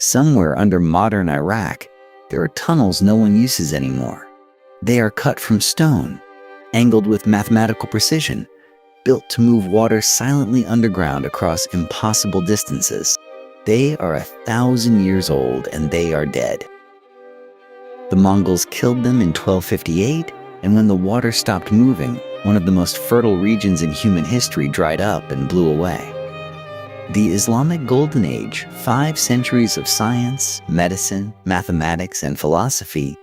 Somewhere under modern Iraq, there are tunnels no one uses anymore. They are cut from stone, angled with mathematical precision, built to move water silently underground across impossible distances. They are 1,000 years old and they are dead. The Mongols killed them in 1258, and when the water stopped moving, one of the most fertile regions in human history dried up and blew away. The Islamic Golden Age, 5 centuries of science, medicine, mathematics, and philosophy,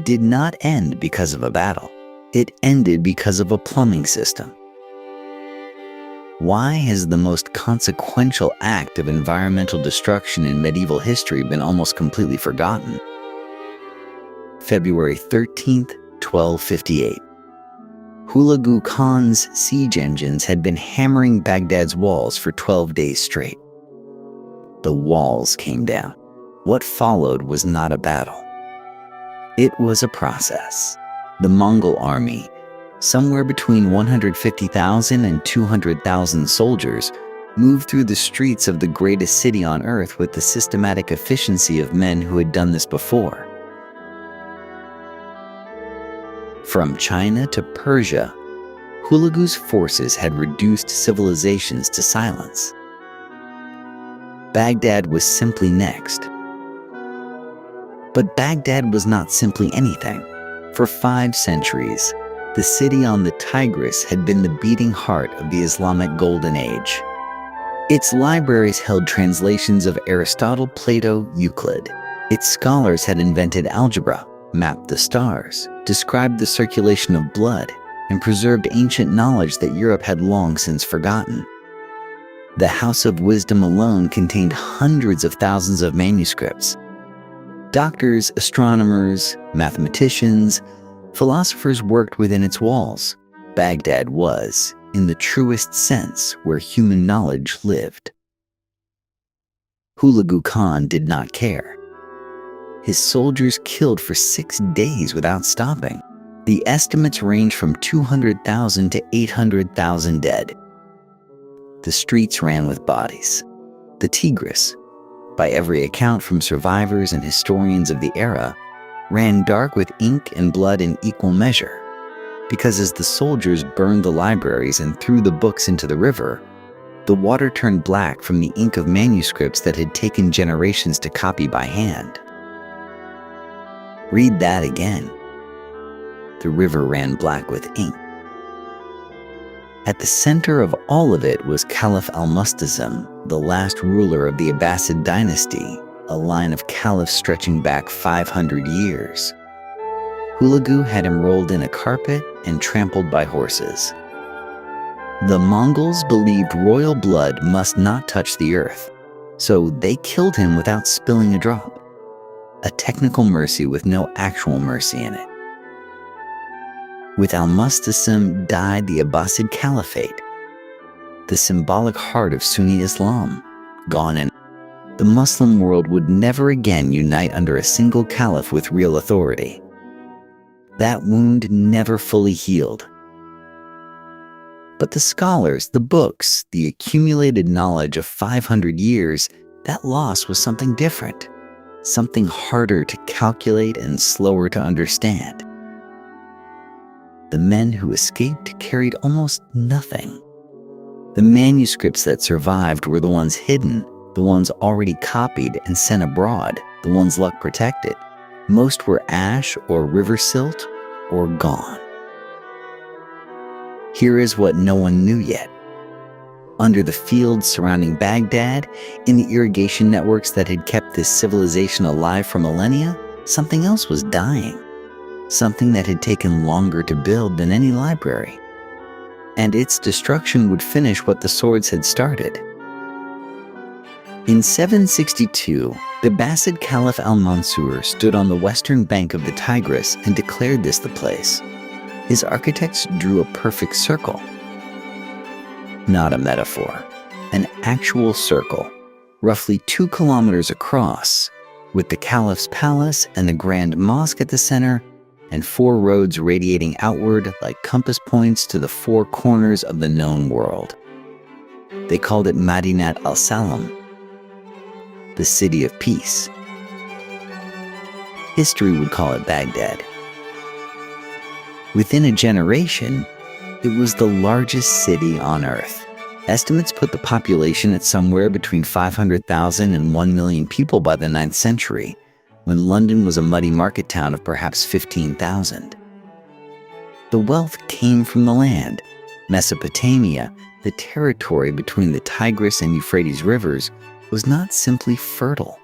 did not end because of a battle. It ended because of a plumbing system. Why has the most consequential act of environmental destruction in medieval history been almost completely forgotten? February 13th, 1258. Hulagu Khan's siege engines had been hammering Baghdad's walls for 12 days straight. The walls came down. What followed was not a battle. It was a process. The Mongol army, somewhere between 150,000 and 200,000 soldiers, moved through the streets of the greatest city on earth with the systematic efficiency of men who had done this before. From China to Persia, Hulagu's forces had reduced civilizations to silence. Baghdad was simply next. But Baghdad was not simply anything. For 5 centuries, the city on the Tigris had been the beating heart of the Islamic Golden Age. Its libraries held translations of Aristotle, Plato, Euclid. Its scholars had invented algebra, mapped the stars, described the circulation of blood, and preserved ancient knowledge that Europe had long since forgotten. The House of Wisdom alone contained hundreds of thousands of manuscripts. Doctors, astronomers, mathematicians, philosophers worked within its walls. Baghdad was, in the truest sense, where human knowledge lived. Hulagu Khan did not care. His soldiers killed for 6 days without stopping. The estimates range from 200,000 to 800,000 dead. The streets ran with bodies. The Tigris, by every account from survivors and historians of the era, ran dark with ink and blood in equal measure, because as the soldiers burned the libraries and threw the books into the river, the water turned black from the ink of manuscripts that had taken generations to copy by hand. Read that again. The river ran black with ink. At the center of all of it was Caliph al-Musta'sim, the last ruler of the Abbasid dynasty, a line of caliphs stretching back 500 years. Hulagu had him rolled in a carpet and trampled by horses. The Mongols believed royal blood must not touch the earth, so they killed him without spilling a drop. A technical mercy with no actual mercy in it. With al-Musta'sim died the Abbasid Caliphate, the symbolic heart of Sunni Islam, gone, and the Muslim world would never again unite under a single caliph with real authority. That wound never fully healed. But the scholars, the books, the accumulated knowledge of 500 years, that loss was something different, something harder to calculate and slower to understand. The men who escaped carried almost nothing. The manuscripts that survived were the ones hidden, the ones already copied and sent abroad, the ones luck protected. Most were ash or river silt or gone. Here is what no one knew yet. Under the fields surrounding Baghdad, in the irrigation networks that had kept this civilization alive for millennia, something else was dying. Something that had taken longer to build than any library. And its destruction would finish what the swords had started. In 762, the Abbasid Caliph al-Mansur stood on the western bank of the Tigris and declared this the place. His architects drew a perfect circle. Not a metaphor, an actual circle, roughly 2 kilometers across, with the Caliph's palace and the Grand Mosque at the center, and 4 roads radiating outward like compass points to the 4 corners of the known world. They called it Madinat al-Salam. the city of peace. History would call it Baghdad. Within a generation, it was the largest city on Earth. Estimates put the population at somewhere between 500,000 and 1 million people by the 9th century, when London was a muddy market town of perhaps 15,000. The wealth came from the land. Mesopotamia, the territory between the Tigris and Euphrates rivers, was not simply fertile.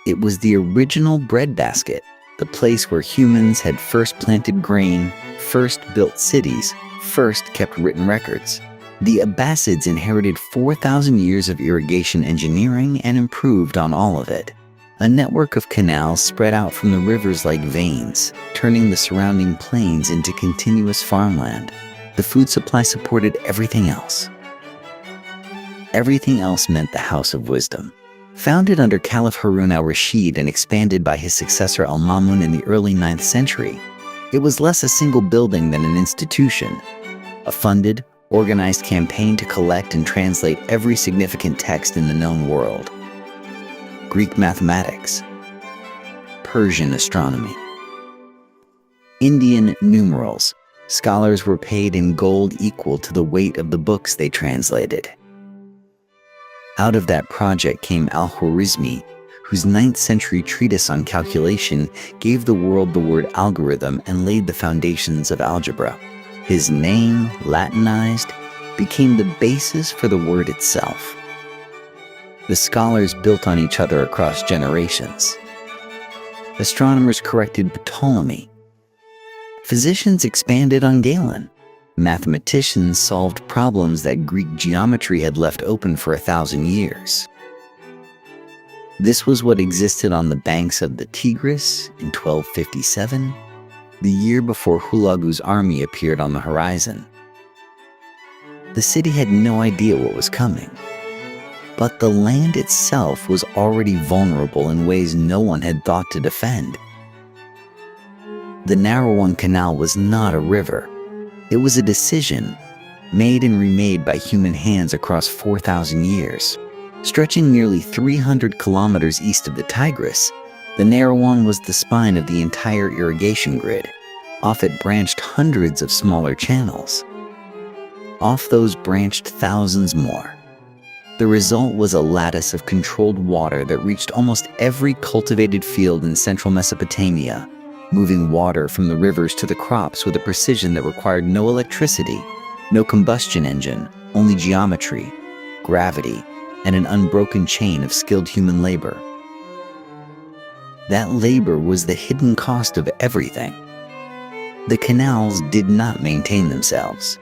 It was the original breadbasket, the place where humans had first planted grain, first built cities, first kept written records. The Abbasids inherited 4,000 years of irrigation engineering and improved on all of it. A network of canals spread out from the rivers like veins, turning the surrounding plains into continuous farmland. The food supply supported everything else. Everything else meant the House of Wisdom. Founded under Caliph Harun al-Rashid and expanded by his successor al-Mamun in the early 9th century, it was less a single building than an institution. A funded, organized campaign to collect and translate every significant text in the known world. Greek mathematics, Persian astronomy, Indian numerals. Scholars were paid in gold equal to the weight of the books they translated. Out of that project came Al-Khwarizmi, whose 9th century treatise on calculation gave the world the word algorithm and laid the foundations of algebra. His name, Latinized, became the basis for the word itself. The scholars built on each other across generations. Astronomers corrected Ptolemy. Physicians expanded on Galen. Mathematicians solved problems that Greek geometry had left open for 1,000 years. This was what existed on the banks of the Tigris in 1257, the year before Hulagu's army appeared on the horizon. The city had no idea what was coming, but the land itself was already vulnerable in ways no one had thought to defend. The Narrowan Canal was not a river. It was a decision, made and remade by human hands across 4,000 years. Stretching nearly 300 kilometers east of the Tigris, the Narrowan was the spine of the entire irrigation grid. Off it branched hundreds of smaller channels. Off those branched thousands more. The result was a lattice of controlled water that reached almost every cultivated field in central Mesopotamia, moving water from the rivers to the crops with a precision that required no electricity, no combustion engine, only geometry, gravity, and an unbroken chain of skilled human labor. That labor was the hidden cost of everything. The canals did not maintain themselves.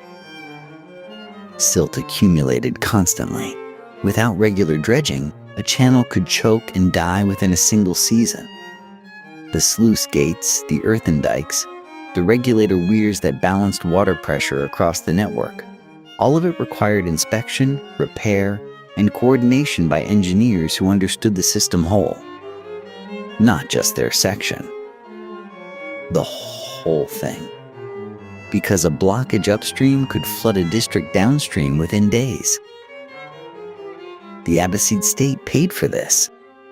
Silt accumulated constantly. Without regular dredging, a channel could choke and die within a single season. The sluice gates, the earthen dikes, the regulator weirs that balanced water pressure across the network, all of it required inspection, repair, and coordination by engineers who understood the system whole. Not just their section. The whole thing. Because a blockage upstream could flood a district downstream within days. The Abbasid state paid for this.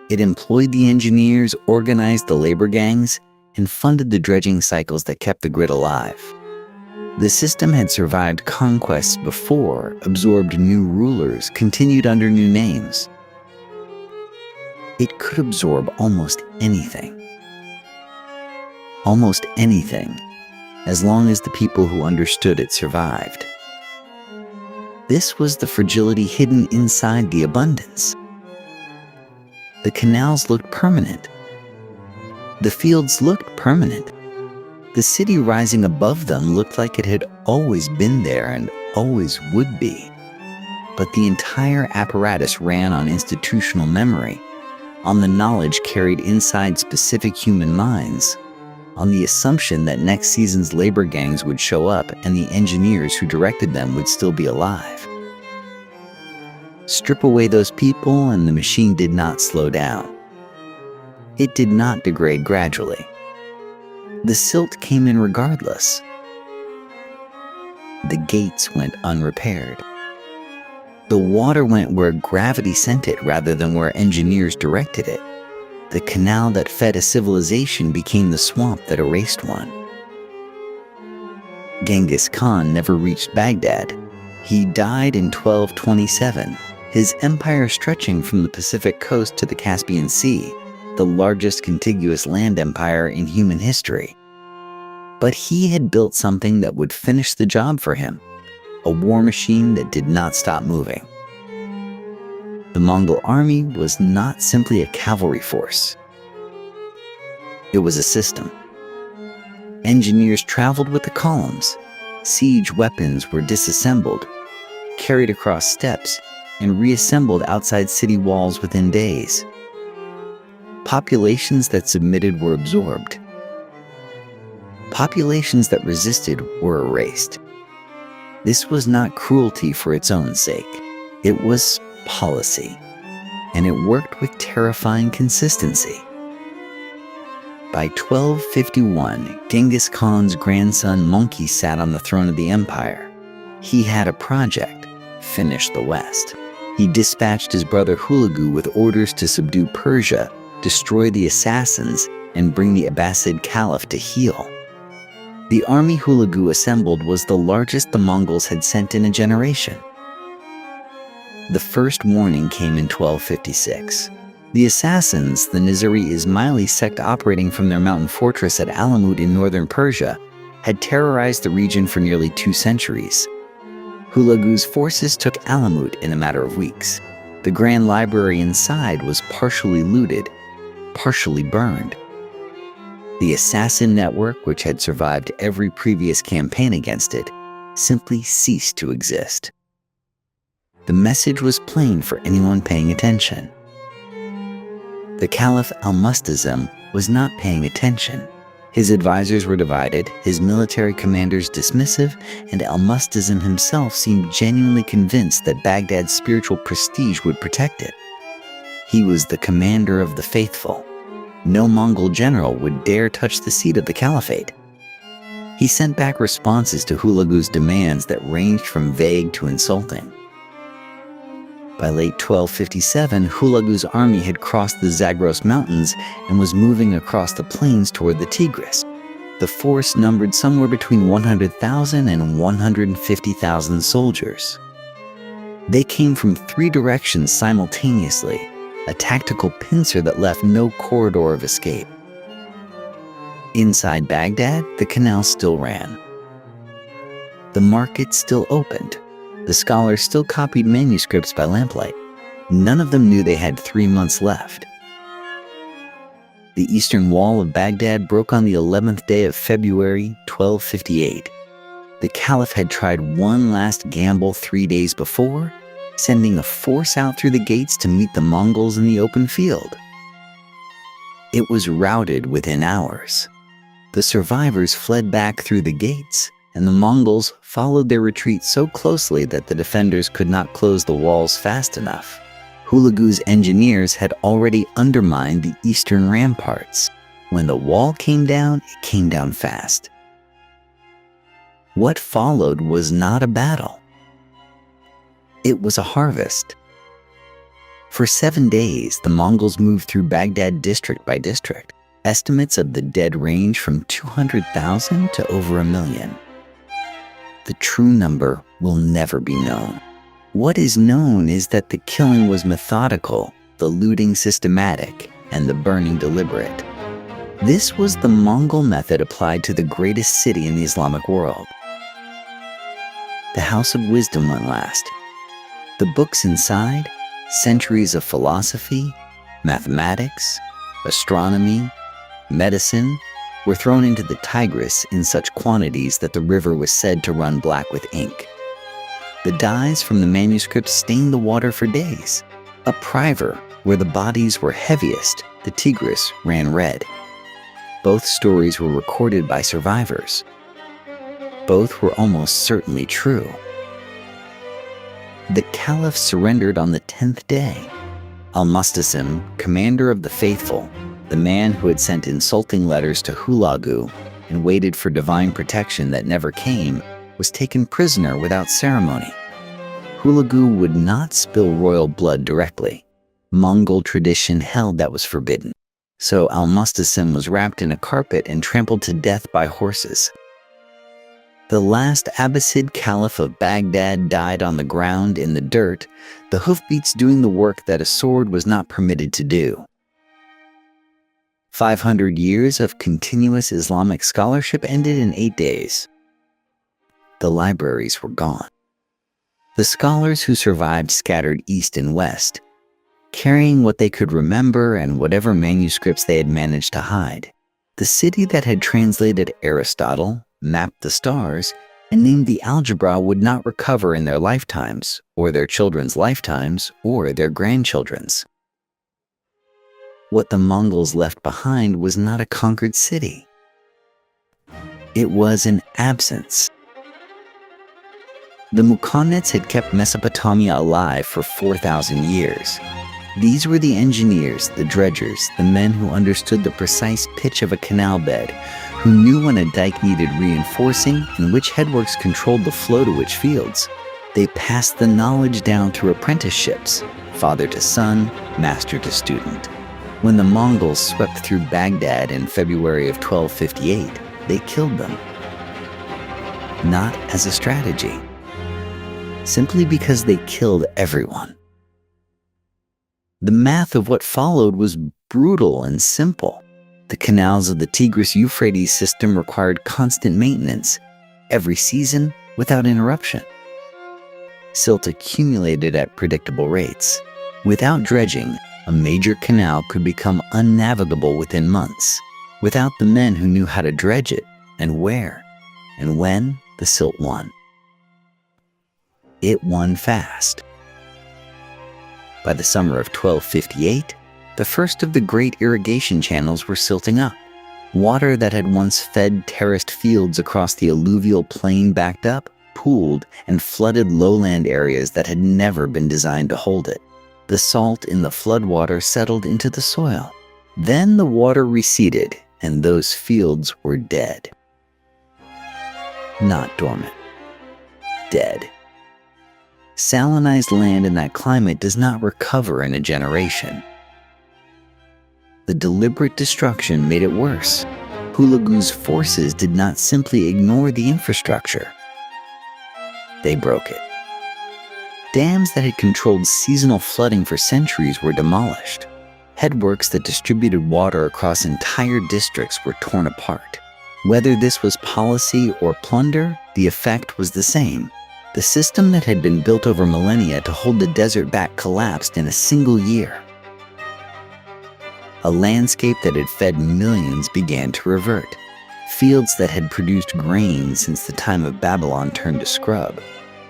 It employed the engineers, organized the labor gangs, and funded the dredging cycles that kept the grid alive. The system had survived conquests before, absorbed new rulers, continued under new names. It could absorb almost anything. Almost anything, as long as the people who understood it survived. This was the fragility hidden inside the abundance. The canals looked permanent. The fields looked permanent. The city rising above them looked like it had always been there and always would be. But the entire apparatus ran on institutional memory, on the knowledge carried inside specific human minds, on the assumption that next season's labor gangs would show up and the engineers who directed them would still be alive. Strip away those people and the machine did not slow down. It did not degrade gradually. The silt came in regardless. The gates went unrepaired. The water went where gravity sent it rather than where engineers directed it. The canal that fed a civilization became the swamp that erased one. Genghis Khan never reached Baghdad. He died in 1227, his empire stretching from the Pacific coast to the Caspian Sea, the largest contiguous land empire in human history. But he had built something that would finish the job for him, a war machine that did not stop moving. The Mongol army was not simply a cavalry force. It was a system. Engineers traveled with the columns. Siege weapons were disassembled, carried across steppes, and reassembled outside city walls within days. Populations that submitted were absorbed. Populations that resisted were erased. This was not cruelty for its own sake. It was policy, and it worked with terrifying consistency. By 1251, Genghis Khan's grandson Mongol sat on the throne of the empire. He had a project: finish the West. He dispatched his brother Hulagu with orders to subdue Persia, destroy the assassins, and bring the Abbasid Caliphate to heel. The army Hulagu assembled was the largest the Mongols had sent in a generation. The first warning came in 1256. The assassins, the Nizari-Ismaili sect operating from their mountain fortress at Alamut in northern Persia, had terrorized the region for nearly 2 centuries. Hulagu's forces took Alamut in a matter of weeks. The grand library inside was partially looted, partially burned. The assassin network, which had survived every previous campaign against it, simply ceased to exist. The message was plain for anyone paying attention. The Caliph Al-Mustazim was not paying attention. His advisors were divided, his military commanders dismissive, and Al-Mustazim himself seemed genuinely convinced that Baghdad's spiritual prestige would protect it. He was the commander of the faithful. No Mongol general would dare touch the seat of the caliphate. He sent back responses to Hulagu's demands that ranged from vague to insulting. By late 1257, Hulagu's army had crossed the Zagros Mountains and was moving across the plains toward the Tigris. The force numbered somewhere between 100,000 and 150,000 soldiers. They came from 3 directions simultaneously, a tactical pincer that left no corridor of escape. Inside Baghdad, the canal still ran. The market still opened. The scholars still copied manuscripts by lamplight. None of them knew they had 3 months left. The eastern wall of Baghdad broke on the 11th day of February, 1258. The Caliph had tried one last gamble 3 days before, sending a force out through the gates to meet the Mongols in the open field. It was routed within hours. The survivors fled back through the gates, and the Mongols followed their retreat so closely that the defenders could not close the walls fast enough. Hulagu's engineers had already undermined the eastern ramparts. When the wall came down, it came down fast. What followed was not a battle. It was a harvest. For 7 days, the Mongols moved through Baghdad district by district. Estimates of the dead range from 200,000 to over 1 million. The true number will never be known. What is known is that the killing was methodical, the looting systematic, and the burning deliberate. This was the Mongol method applied to the greatest city in the Islamic world. The House of Wisdom went last. The books inside, centuries of philosophy, mathematics, astronomy, medicine, were thrown into the Tigris in such quantities that the river was said to run black with ink. The dyes from the manuscripts stained the water for days. Up Priver, where the bodies were heaviest, the Tigris ran red. Both stories were recorded by survivors. Both were almost certainly true. The Caliph surrendered on the 10th day. Al-Mustazim, commander of the faithful, the man who had sent insulting letters to Hulagu and waited for divine protection that never came, was taken prisoner without ceremony. Hulagu would not spill royal blood directly. Mongol tradition held that was forbidden. So Al-Musta'sim was wrapped in a carpet and trampled to death by horses. The last Abbasid Caliph of Baghdad died on the ground in the dirt, the hoofbeats doing the work that a sword was not permitted to do. 500 years of continuous Islamic scholarship ended in 8 days. The libraries were gone. The scholars who survived scattered east and west, carrying what they could remember and whatever manuscripts they had managed to hide. The city that had translated Aristotle, mapped the stars, and named the algebra would not recover in their lifetimes, or their children's lifetimes, or their grandchildren's. What the Mongols left behind was not a conquered city. It was an absence. The Muqannets had kept Mesopotamia alive for 4,000 years. These were the engineers, the dredgers, the men who understood the precise pitch of a canal bed, who knew when a dike needed reinforcing and which headworks controlled the flow to which fields. They passed the knowledge down through apprenticeships, father to son, master to student. When the Mongols swept through Baghdad in February of 1258, they killed them. Not as a strategy, simply because they killed everyone. The math of what followed was brutal and simple. The canals of the Tigris-Euphrates system required constant maintenance, every season without interruption. Silt accumulated at predictable rates. Without dredging, a major canal could become unnavigable within months. Without the men who knew how to dredge it, and where, and when, the silt won. It won fast. By the summer of 1258, the first of the great irrigation channels were silting up. Water that had once fed terraced fields across the alluvial plain backed up, pooled, and flooded lowland areas that had never been designed to hold it. The salt in the floodwater settled into the soil. Then the water receded, and those fields were dead. Not dormant. Dead. Salinized land in that climate does not recover in a generation. The deliberate destruction made it worse. Hulagu's forces did not simply ignore the infrastructure. They broke it. Dams that had controlled seasonal flooding for centuries were demolished. Headworks that distributed water across entire districts were torn apart. Whether this was policy or plunder, the effect was the same. The system that had been built over millennia to hold the desert back collapsed in a single year. A landscape that had fed millions began to revert. Fields that had produced grain since the time of Babylon turned to scrub.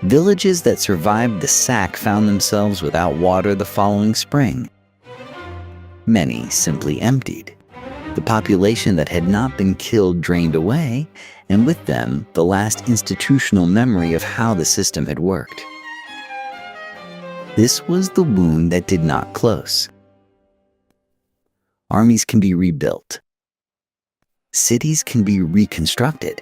Villages that survived the sack found themselves without water the following spring. Many simply emptied. The population that had not been killed drained away, and with them, the last institutional memory of how the system had worked. This was the wound that did not close. Armies can be rebuilt. Cities can be reconstructed.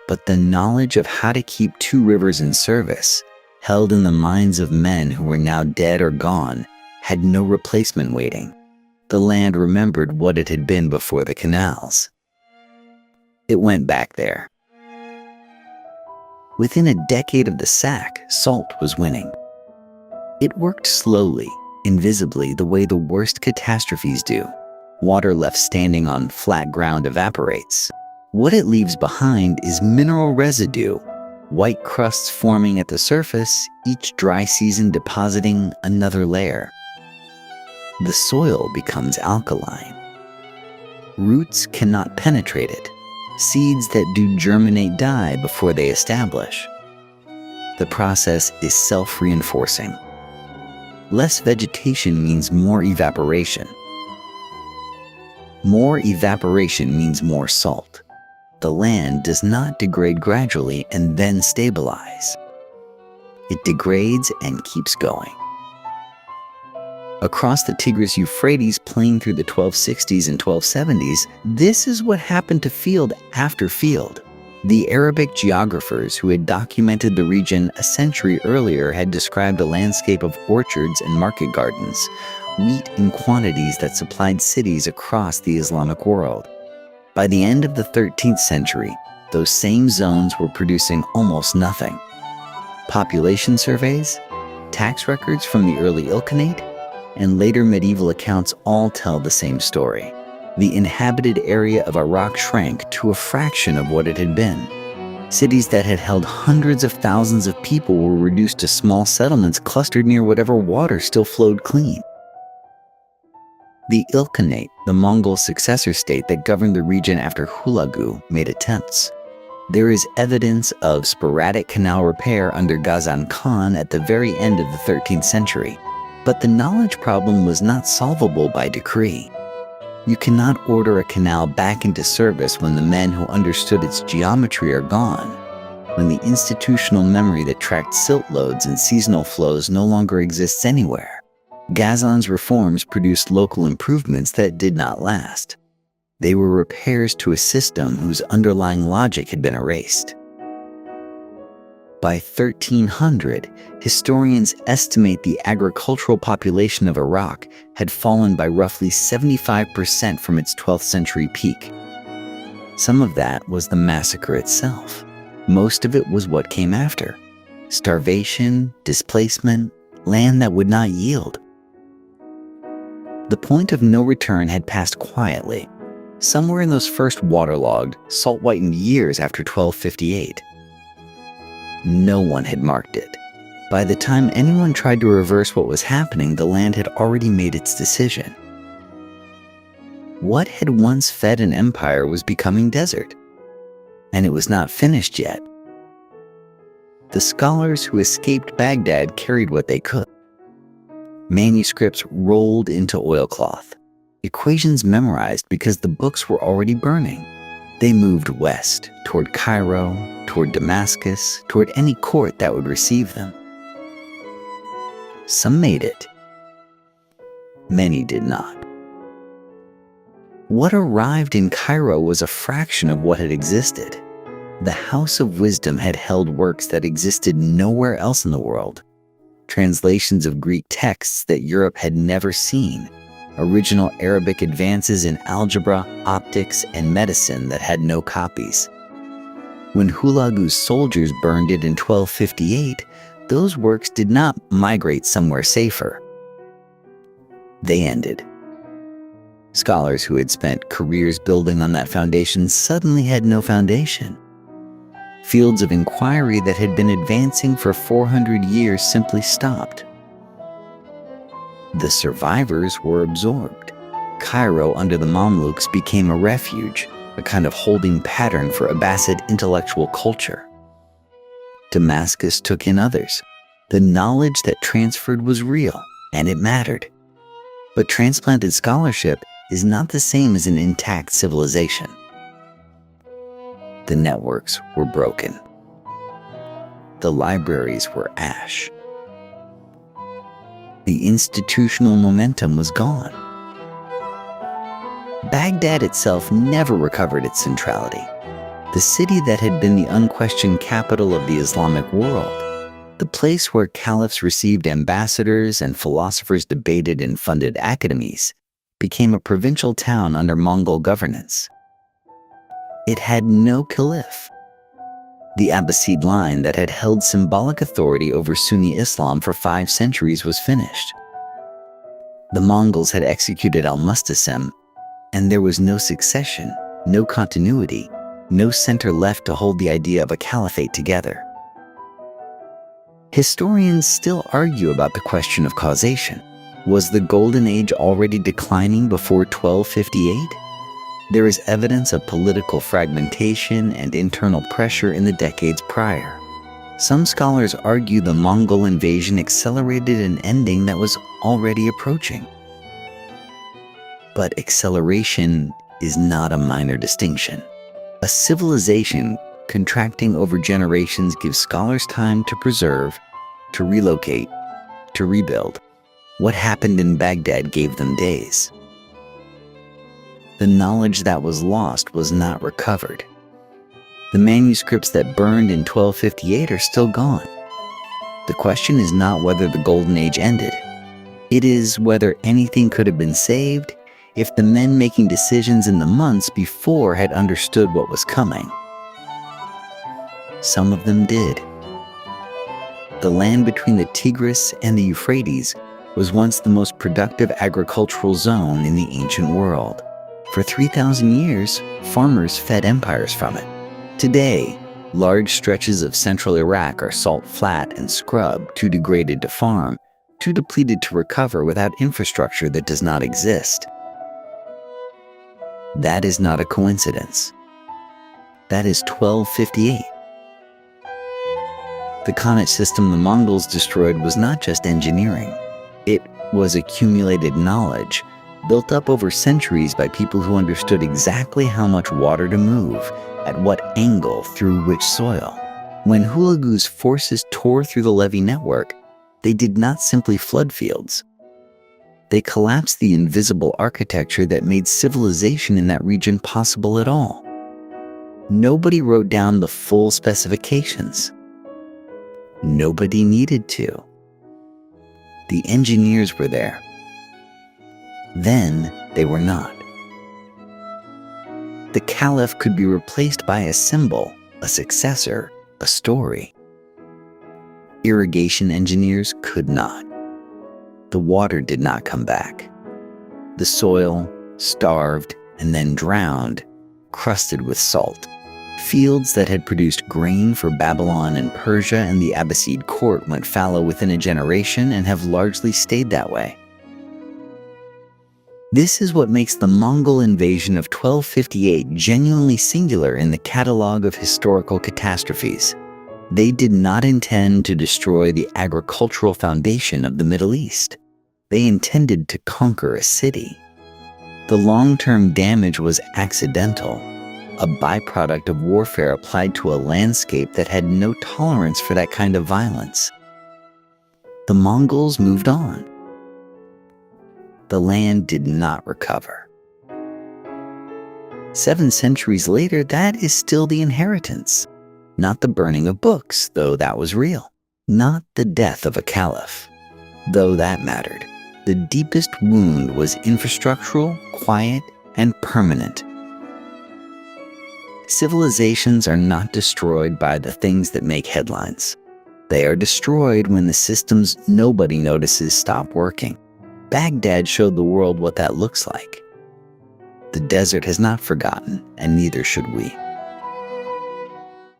But the knowledge of how to keep two rivers in service, held in the minds of men who were now dead or gone, had no replacement waiting. The land remembered what it had been before the canals. It went back there. Within a decade of the sack, salt was winning. It worked slowly, invisibly, the way the worst catastrophes do. Water left standing on flat ground evaporates. What it leaves behind is mineral residue, white crusts forming at the surface, each dry season depositing another layer. The soil becomes alkaline. Roots cannot penetrate it. Seeds that do germinate die before they establish. The process is self-reinforcing. Less vegetation means more evaporation. More evaporation means more salt. The land does not degrade gradually and then stabilize. It degrades and keeps going. Across the Tigris-Euphrates plain through the 1260s and 1270s, this is what happened to field after field. The Arabic geographers who had documented the region a century earlier had described a landscape of orchards and market gardens, wheat in quantities that supplied cities across the Islamic world. By the end of the 13th century, those same zones were producing almost nothing. Population surveys, tax records from the early Ilkhanate, and later medieval accounts all tell the same story. The inhabited area of Iraq shrank to a fraction of what it had been. Cities that had held hundreds of thousands of people were reduced to small settlements clustered near whatever water still flowed clean. The Ilkhanate, the Mongol successor state that governed the region after Hulagu, made attempts. There is evidence of sporadic canal repair under Hulagu Khan at the very end of the 13th century, but the knowledge problem was not solvable by decree. You cannot order a canal back into service when the men who understood its geometry are gone, when the institutional memory that tracked silt loads and seasonal flows no longer exists anywhere. Ghazan's reforms produced local improvements that did not last. They were repairs to a system whose underlying logic had been erased. By 1300, historians estimate the agricultural population of Iraq had fallen by roughly 75% from its 12th century peak. Some of that was the massacre itself. Most of it was what came after: starvation, displacement, land that would not yield. The point of no return had passed quietly, somewhere in those first waterlogged, salt-whitened years after 1258. No one had marked it. By the time anyone tried to reverse what was happening, the land had already made its decision. What had once fed an empire was becoming desert, and it was not finished yet. The scholars who escaped Baghdad carried what they could. Manuscripts rolled into oilcloth, equations memorized because the books were already burning. They moved west, toward Cairo, toward Damascus, toward any court that would receive them. Some made it. Many did not. What arrived in Cairo was a fraction of what had existed. The House of Wisdom had held works that existed nowhere else in the world. Translations of Greek texts that Europe had never seen. Original Arabic advances in algebra, optics, and medicine that had no copies. When Hulagu's soldiers burned it in 1258, those works did not migrate somewhere safer. They ended. Scholars who had spent careers building on that foundation suddenly had no foundation. Fields of inquiry that had been advancing for 400 years simply stopped. The survivors were absorbed. Cairo under the Mamluks became a refuge, a kind of holding pattern for Abbasid intellectual culture. Damascus took in others. The knowledge that transferred was real, and it mattered. But transplanted scholarship is not the same as an intact civilization. The networks were broken. The libraries were ash. The institutional momentum was gone. Baghdad itself never recovered its centrality. The city that had been the unquestioned capital of the Islamic world, the place where caliphs received ambassadors and philosophers debated and funded academies, became a provincial town under Mongol governance. It had no caliph. The Abbasid line that had held symbolic authority over Sunni Islam for 5 centuries was finished. The Mongols had executed al-Mustasem, and there was no succession, no continuity, no center left to hold the idea of a caliphate together. Historians still argue about the question of causation. Was the Golden Age already declining before 1258? There is evidence of political fragmentation and internal pressure in the decades prior. Some scholars argue the Mongol invasion accelerated an ending that was already approaching. But acceleration is not a minor distinction. A civilization contracting over generations gives scholars time to preserve, to relocate, to rebuild. What happened in Baghdad gave them days. The knowledge that was lost was not recovered. The manuscripts that burned in 1258 are still gone. The question is not whether the Golden Age ended. It is whether anything could have been saved if the men making decisions in the months before had understood what was coming. Some of them did. The land between the Tigris and the Euphrates was once the most productive agricultural zone in the ancient world. For 3,000 years, farmers fed empires from it. Today, large stretches of central Iraq are salt flat and scrub, too degraded to farm, too depleted to recover without infrastructure that does not exist. That is not a coincidence. That is 1258. The Khanate system the Mongols destroyed was not just engineering. It was accumulated knowledge, built up over centuries by people who understood exactly how much water to move, at what angle, through which soil. When Hulagu's forces tore through the levee network, they did not simply flood fields. They collapsed the invisible architecture that made civilization in that region possible at all. Nobody wrote down the full specifications. Nobody needed to. The engineers were there. Then they were not. The caliph could be replaced by a symbol, a successor, a story. Irrigation engineers could not. The water did not come back. The soil, starved and then drowned, crusted with salt. Fields that had produced grain for Babylon and Persia and the Abbasid court went fallow within a generation and have largely stayed that way. This is what makes the Mongol invasion of 1258 genuinely singular in the catalogue of historical catastrophes. They did not intend to destroy the agricultural foundation of the Middle East. They intended to conquer a city. The long-term damage was accidental, a byproduct of warfare applied to a landscape that had no tolerance for that kind of violence. The Mongols moved on. The land did not recover. 7 centuries later, that is still the inheritance. Not the burning of books, though that was real. Not the death of a caliph, though that mattered. The deepest wound was infrastructural, quiet, and permanent. Civilizations are not destroyed by the things that make headlines. They are destroyed when the systems nobody notices stop working. Baghdad showed the world what that looks like. The desert has not forgotten, and neither should we.